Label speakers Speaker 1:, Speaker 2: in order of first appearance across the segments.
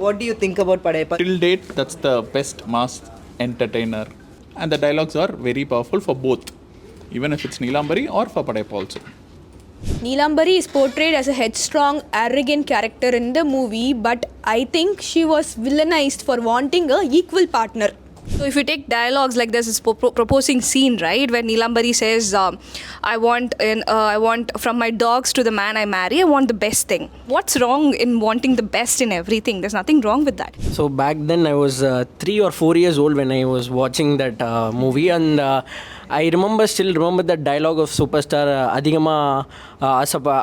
Speaker 1: What do you think about Padayappa?
Speaker 2: Till date, that's the best mass entertainer. And the dialogues are very powerful for both, even if it's Neelambari or for Padayappa also.
Speaker 3: Neelambari is portrayed as a headstrong, arrogant character in the movie, but I think she was villainized for wanting a equal partner. So if you take dialogues like this, it's proposing scene, right, where Neelambari says, "I want from my dogs to the man I marry, I want the best thing." What's wrong in wanting the best in everything? There's nothing wrong with that.
Speaker 4: So back then I was 3 or 4 years old when I was watching that movie, and I still remember that dialogue of Superstar. அதிகமாக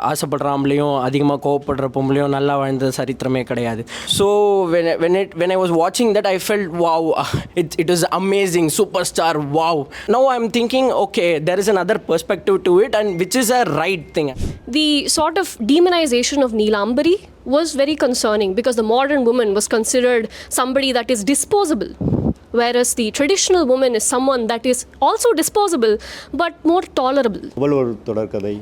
Speaker 4: ஆசைப்படுறாம்பளையும் அதிகமாக கோவப்படுற பொம்பளையும் நல்லா வாழ்ந்த சரித்திரமே கிடையாது. So when I was watching that, I felt wow, it was amazing. Superstar, wow. Now I'm thinking, okay, there is another perspective to it, and which is a right thing.
Speaker 5: The sort of demonization of Neelambari was very concerning because the modern woman was considered somebody that is disposable, whereas the traditional woman is someone that is also disposable but more tolerable.
Speaker 6: அவள் ஒரு தொடர்கதை,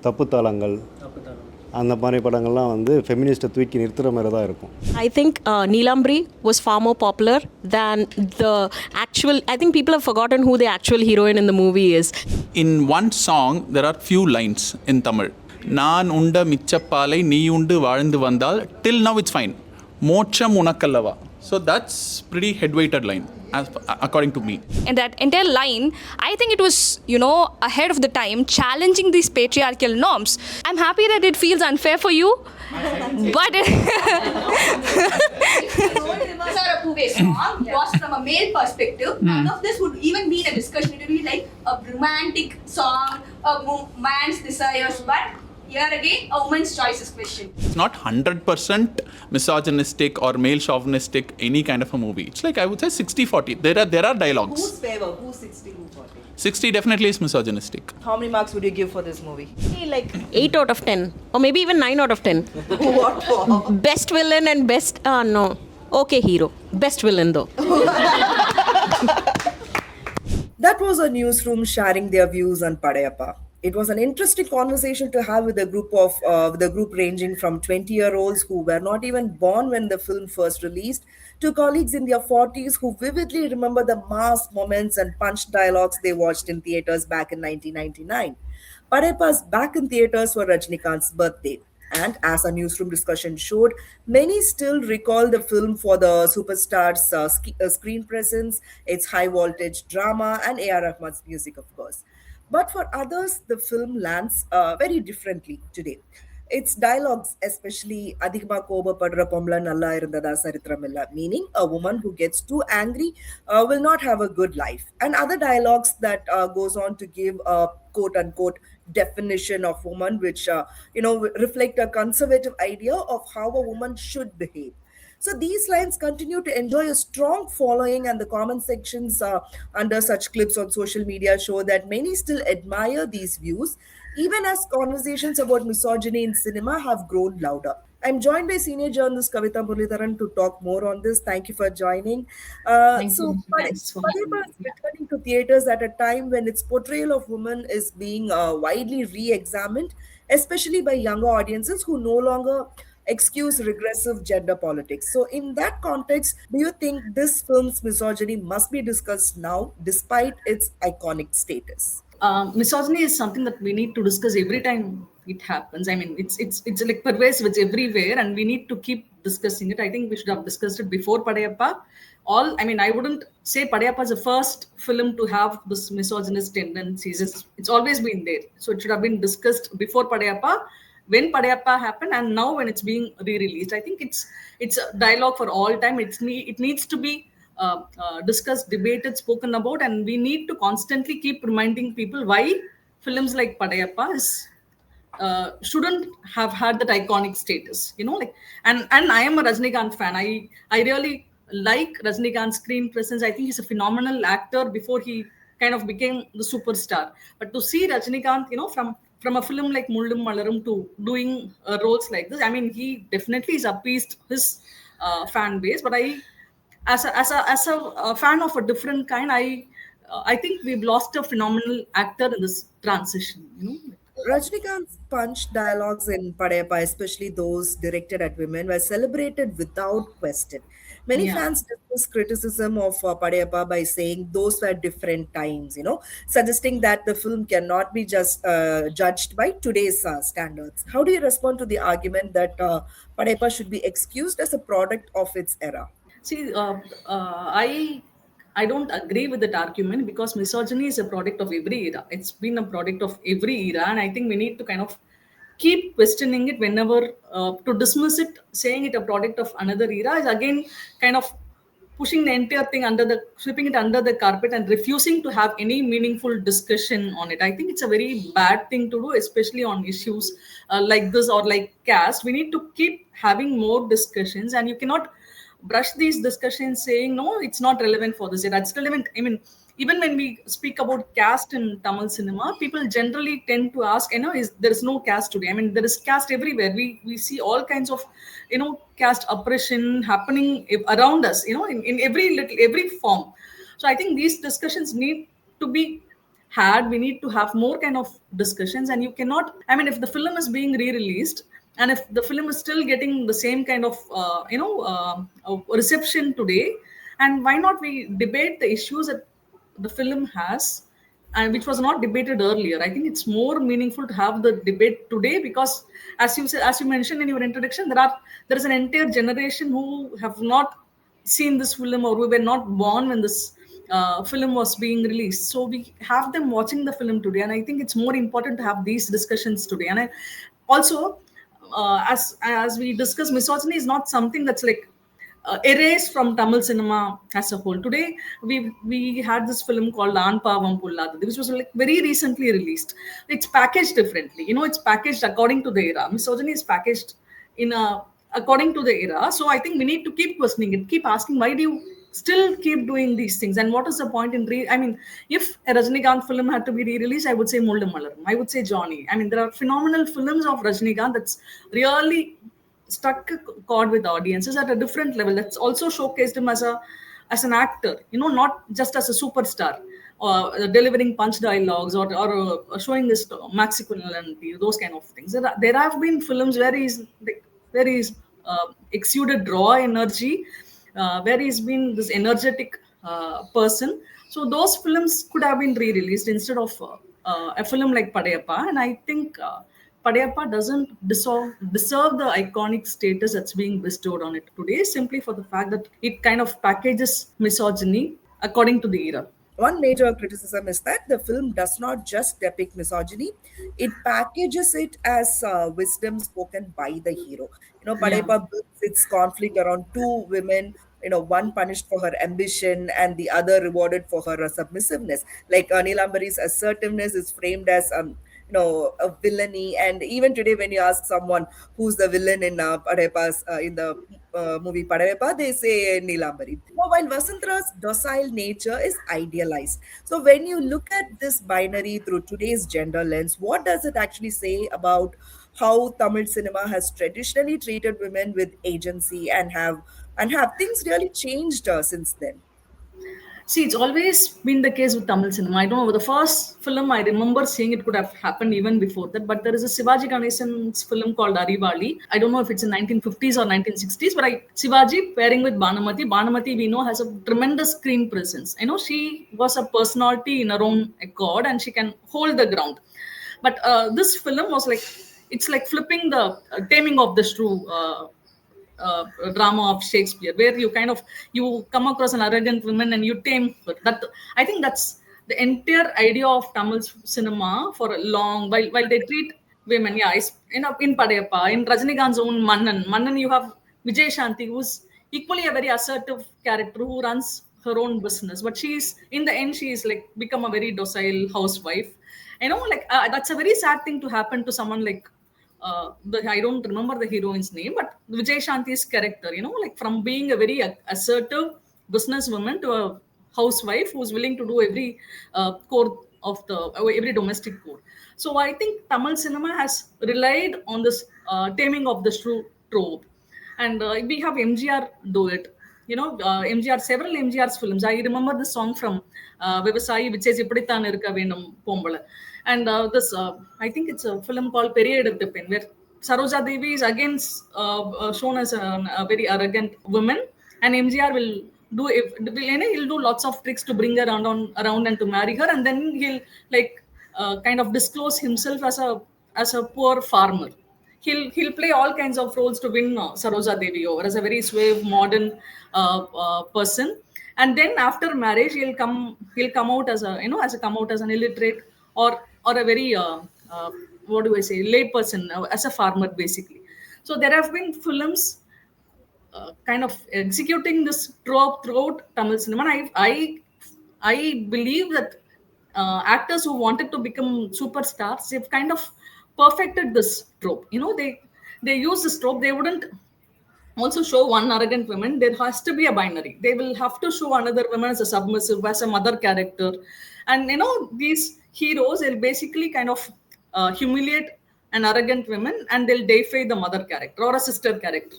Speaker 6: தப்புத்தாளங்கள், அந்த மாதிரி படங்கள்லாம் வந்து ஃபெமினிஸ்ட்டை தூக்கி நிறுத்துகிற மாதிரி தான் இருக்கும்.
Speaker 7: I think Neelambari was far more popular than the actual. I think people have forgotten who the actual heroine in the movie is.
Speaker 2: In one song, there are few lines in Tamil. நான் உண்ட மிச்சப்பாலை நீ உண்டு வாழ்ந்து வந்தால், till now it's fine. மோட்சம் உனக்கல்லவா. So that's pretty head-weighted line, according to me.
Speaker 3: And that entire line, I think it was, ahead of the time, challenging these patriarchal norms. I'm happy that it feels unfair for you, but song was from a male perspective. None of this would even be in a discussion. It would be like a romantic song, a man's desires, but here again, a woman's choice is questioned.
Speaker 2: It's not 100% misogynistic or male chauvinistic, any kind of a movie. It's like, I would say 60-40. There are dialogues.
Speaker 1: Whose favor? Who's 60, who's 40?
Speaker 2: 60 definitely is misogynistic.
Speaker 1: How many marks would you give for this movie?
Speaker 7: Like 8 out of 10, or maybe even 9 out of 10.
Speaker 1: What for?
Speaker 7: Best villain and best no. Okay, hero. Best villain though.
Speaker 1: That was a newsroom sharing their views on Padayappa. It was an interesting conversation to have with a group ranging from 20-year-olds who were not even born when the film first released to colleagues in their 40s who vividly remember the mass moments and punch dialogues they watched in theaters back in 1999. Padayappa's back in theaters for Rajinikanth's birthday. And as our newsroom discussion showed, many still recall the film for the superstar's screen presence, its high voltage drama, and A.R. Rahman's music, of course. But for others, the film lands very differently today. Its dialogues, especially Adhigma Koba Padra Pomla Nalla Irundada Saritramilla, meaning a woman who gets too angry will not have a good life. And other dialogues that goes on to give a quote unquote definition of woman, which reflect a conservative idea of how a woman should behave. So these lines continue to enjoy a strong following, and the comment sections under such clips on social media show that many still admire these views, even as conversations about misogyny in cinema have grown louder. I'm joined by senior journalist Kavitha Muralidharan to talk more on this. Thank you for joining. Padayappa is returning to theaters at a time when its portrayal of women is being widely re-examined, especially by younger audiences who no longer excuse regressive gender politics. So, in that context, do you think this film's misogyny must be discussed now, despite its iconic status?
Speaker 8: Misogyny is something that we need to discuss every time it happens. I mean, it's like pervasive, it's everywhere, and we need to keep discussing it. I think we should have discussed it before Padayappa. I wouldn't say Padayappa is the first film to have this misogynist tendencies. It's always been there. So it should have been discussed before Padayappa, when Padayappa happened, and now when it's being re-released. I think it's a dialogue for all time. It needs to be discussed, debated, spoken about, and we need to constantly keep reminding people why films like Padayappa shouldn't have had that iconic status. And I am a Rajinikanth fan. I really like Rajinikanth's screen presence. I think he's a phenomenal actor before he kind of became the superstar. But to see Rajinikanth, from a film like Mullum Malarum to doing roles like this, I mean, he definitely has appeased his fan base. But as a fan of a different kind, I think we've lost a phenomenal actor in this transition.
Speaker 1: Rajinikanth's punch dialogues in Padayappa, especially those directed at women, were celebrated without question. Many
Speaker 8: Yeah.
Speaker 1: fans dismissed criticism of Padayappa by saying those were different times, suggesting that the film cannot be just judged by today's standards. How do you respond to the argument that Padayappa should be excused as a product of its era?
Speaker 8: See, I don't agree with that argument because misogyny is a product of every era. It's been a product of every era, and I think we need to kind of keep questioning it whenever to dismiss it, saying it a product of another era is again kind of pushing the entire thing under the sweeping it under the carpet and refusing to have any meaningful discussion on it. I think it's a very bad thing to do, especially on issues like this or like caste. We need to keep having more discussions, and you cannot brush these discussions saying no, it's not relevant for this. That's relevant. I mean, even when we speak about caste in Tamil cinema, people generally tend to ask, is there is no caste today? I mean, there is caste everywhere. We see all kinds of, caste oppression happening around us, in every form. So I think these discussions need to be had. We need to have more kind of discussions, and you cannot. I mean, if the film is being re-released, and if the film is still getting the same kind of reception today, and why not we debate the issues that the film has, and which was not debated earlier. I think it's more meaningful to have the debate today because, as you said, as you mentioned in your introduction, there is an entire generation who have not seen this film or who were not born when this film was being released. So we have them watching the film today, and I think it's more important to have these discussions today. And I also, as we discuss, misogyny is not something that's like erased from Tamil cinema as a whole. Today, we had this film called Aan Pavam Polladhathu, which was like very recently released. It's packaged differently. It's packaged according to the era. Misogyny is packaged in a according to the era. So I think we need to keep questioning it, keep asking why do you still keep doing these things, and what is the point in I mean, if a Rajinikanth film had to be re-released, I would say Muldum Malaram, I would say Johnny. I mean, there are phenomenal films of Rajinikanth that's really struck a chord with audiences at a different level. That's also showcased him as an actor, not just as a superstar or delivering punch dialogues or showing this masculinity, those kind of things. There have been films where he's exuded raw energy, where he's been this energetic person. So those films could have been re-released instead of a film like Padayappa, and I think Padayappa doesn't deserve the iconic status that's being bestowed on it today, simply for the fact that it kind of packages misogyny according to the era.
Speaker 1: One major criticism is that the film does not just depict misogyny, it packages it as wisdom spoken by the hero.
Speaker 8: Yeah.
Speaker 1: Padayappa builds its conflict around two women, one punished for her ambition and the other rewarded for her submissiveness. Like Neelambari's assertiveness is framed as a villainy. And even today, when you ask someone who's the villain in in the movie Padayappa, they say Neelambari. While Vasundhara's docile nature is idealized. So when you look at this binary through today's gender lens, what does it actually say about how Tamil cinema has traditionally treated women with agency, and have things really changed since then?
Speaker 8: See, it's always been the case with Tamil cinema. I don't know. The first film I remember seeing it could have happened even before that, but there is a Sivaji Ganesan's film called Arivali. I don't know if it's in 1950s or 1960s, but Sivaji pairing with Banamati. Banamati, we know, has a tremendous screen presence. She was a personality in her own accord, and she can hold the ground. But this film was like, it's like flipping the Taming of the Shrew drama of Shakespeare, where you come across an arrogant woman and you tame her. That, I think that's the entire idea of Tamil cinema for a long while they treat women. Yeah, in Padayappa, in Rajinikanth's own Mannan, you have Vijay Shanti, who's equally a very assertive character who runs her own business, but she's in the end she is like become a very docile housewife. That's a very sad thing to happen to someone like I don't remember the heroine's name, but Vijay Shanti's character, like from being a very assertive businesswoman to a housewife who's willing to do every core of every domestic core. So I think Tamil cinema has relied on this taming of the shrew trope, and we have MGR do it. MGR, several MGR's films. I remember the song from Vivasayi, which says "Ippadithaan irukka vendum pombala," And this, I think it's a film called Periyedappan, where Saroja Devi is again shown as a very arrogant woman, and MGR will he'll do lots of tricks to bring her around and to marry her, and then he'll like kind of disclose himself as a poor farmer. He'll play all kinds of roles to win Saroja Devi over as a very suave, modern person. And then after marriage, he'll come out as a come out as an illiterate, or a very what do I say, lay person, as a farmer basically. So there have been films kind of executing this trope throughout Tamil cinema. And I believe that actors who wanted to become superstars, they've kind of perfected this trope. They use this trope. They wouldn't also show one arrogant woman. There has to be a binary. They will have to show another woman as a submissive, as a mother character. And these heroes, they'll basically kind of humiliate an arrogant woman, and they'll deify the mother character or a sister character.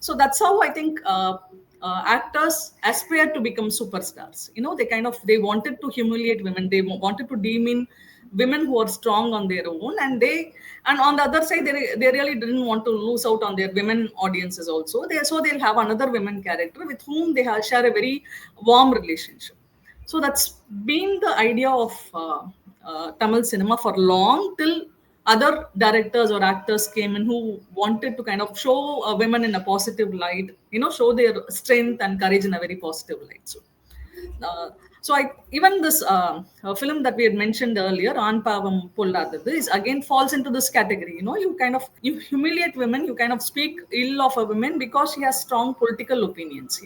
Speaker 8: So that's how I think actors aspire to become superstars. They wanted to humiliate women. They wanted to demean women who are strong on their own, and on the other side, they really didn't want to lose out on their women audiences also. They'll have another women character with whom they share a very warm relationship. So that's been the idea of Tamil cinema for long, till other directors or actors came in who wanted to kind of show women in a positive light, show their strength and courage in a very positive light. Uh, even this film that we had mentioned earlier, Anpavam Polladadu, is again falls into this category. You humiliate women, you kind of speak ill of a woman because she has strong political opinions.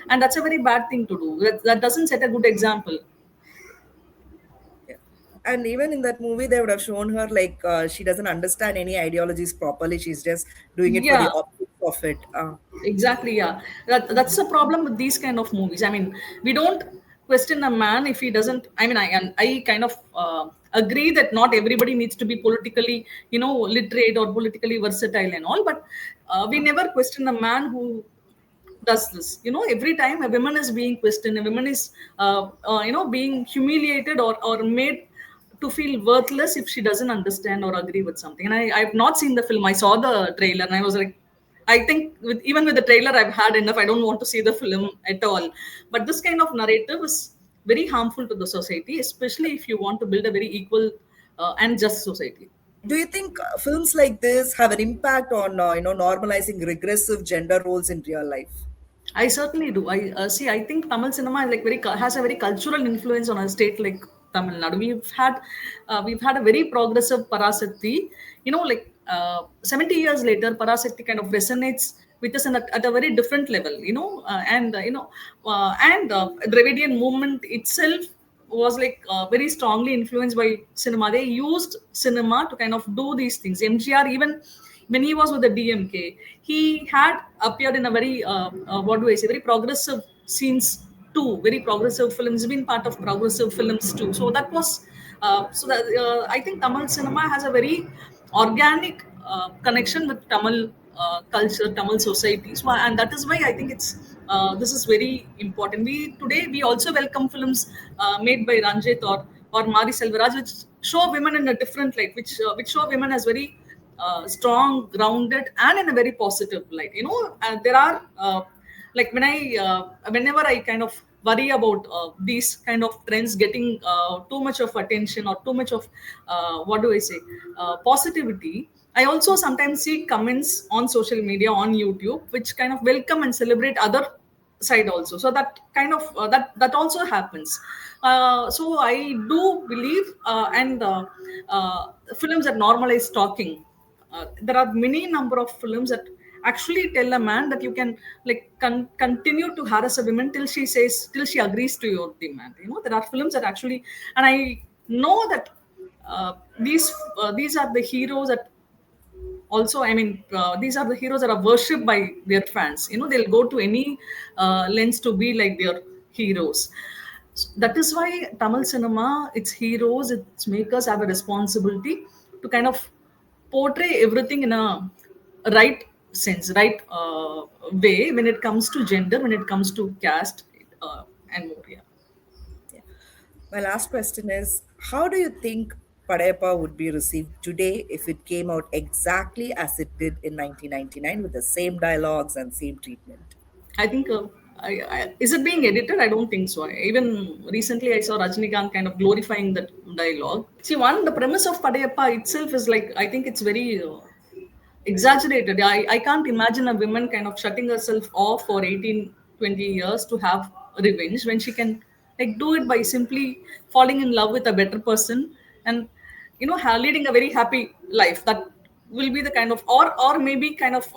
Speaker 8: And that's a very bad thing to do. That doesn't set a good example.
Speaker 1: Yeah. And even in that movie, they would have shown her like she doesn't understand any ideologies properly. She's just doing it for
Speaker 8: Yeah.
Speaker 1: the optics of it.
Speaker 8: Exactly, yeah. That's the problem with these kind of movies. I mean, we don't question a man if he doesn't. I mean, I kind of agree that not everybody needs to be politically, literate or politically versatile and all, but we never question a man who does this. Every time a woman is being questioned, a woman is being humiliated, or made to feel worthless if she doesn't understand or agree with something. And I've not seen the film. I saw the trailer and I was like, I think even with the trailer, I've had enough. I don't want to see the film at all. But this kind of narrative is very harmful to the society, especially if you want to build a very equal and just society.
Speaker 1: Do you think films like this have an impact on normalizing regressive gender roles in real life?
Speaker 8: I certainly do. I see. I think Tamil cinema is like has a very cultural influence on a state like Tamil Nadu. We've had a very progressive Parasakti. 70 years later, Parasakti kind of resonates with us at a very different level. Dravidian movement itself was like very strongly influenced by cinema. They used cinema to kind of do these things. MGR, even when he was with the DMK, he had appeared in a very what do I say, very progressive scenes too. Very progressive films. Been part of progressive films too. So that was I think Tamil cinema has a very organic connection with Tamil culture, Tamil society. So, and that is why I think this is very important. We also welcome films made by Ranjit or Mari Selvaraj, which show women in a different light, which show women as very strong, grounded, and in a very positive light. There are like whenever I kind of worry about these kind of trends getting too much of attention or too much of what do I say, positivity. I also sometimes see comments on social media, on YouTube, which kind of welcome and celebrate other side also. So that kind of that also happens. So I do believe, and films that normalize talking. There are many number of films that actually tell a man that you can like continue to harass a woman till she agrees to your demand. There are films that actually, and I know that these are the heroes that also, I mean, these are the heroes that are worshipped by their fans. They'll go to any lengths to be like their heroes. So that is why Tamil cinema, its heroes, its makers have a responsibility to kind of portray everything in a right sense, right way, when it comes to gender, when it comes to caste, and more. Yeah.
Speaker 1: My last question is, how do you think Padayappa would be received today if it came out exactly as it did in 1999 with the same dialogues and same treatment?
Speaker 8: I think, is it being edited? I don't think so. Even recently, I saw Rajinikanth kind of glorifying that dialogue. See, one, the premise of Padayappa itself is like, I think it's very exaggerated. I can't imagine a woman kind of shutting herself off for 18, 20 years to have revenge when she can like do it by simply falling in love with a better person and leading a very happy life. That will be the kind of, or maybe kind of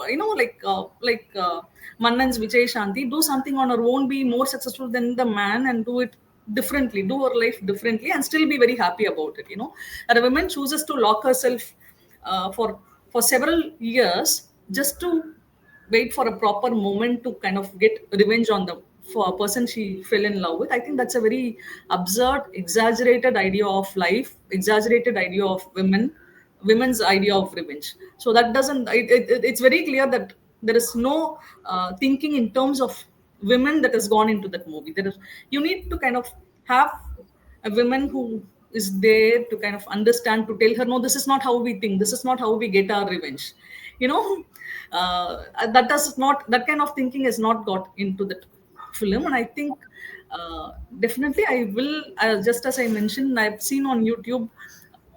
Speaker 8: Mannan's Vijay Shanti, do something on her own, be more successful than the man and do it differently, do her life differently and still be very happy about it. And a woman chooses to lock herself for several years just to wait for a proper moment to kind of get revenge on the for a person she fell in love with. I think that's a very absurd, exaggerated idea of life, exaggerated idea of women's idea of revenge. So that doesn't it's very clear that there is no thinking in terms of women that has gone into that movie. There is, you need to kind of have a woman who is there to kind of understand, to tell her, no, this is not how we think, this is not how we get our revenge. you know that does not, that kind of thinking has not got into that film. And I think definitely I will, just as I mentioned, I've seen on YouTube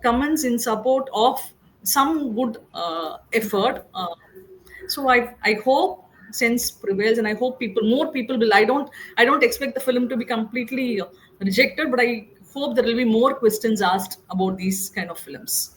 Speaker 8: comments in support of some good effort. So I hope sense prevails, and I hope more people will. I don't expect the film to be completely rejected, but I hope there will be more questions asked about these kind of films.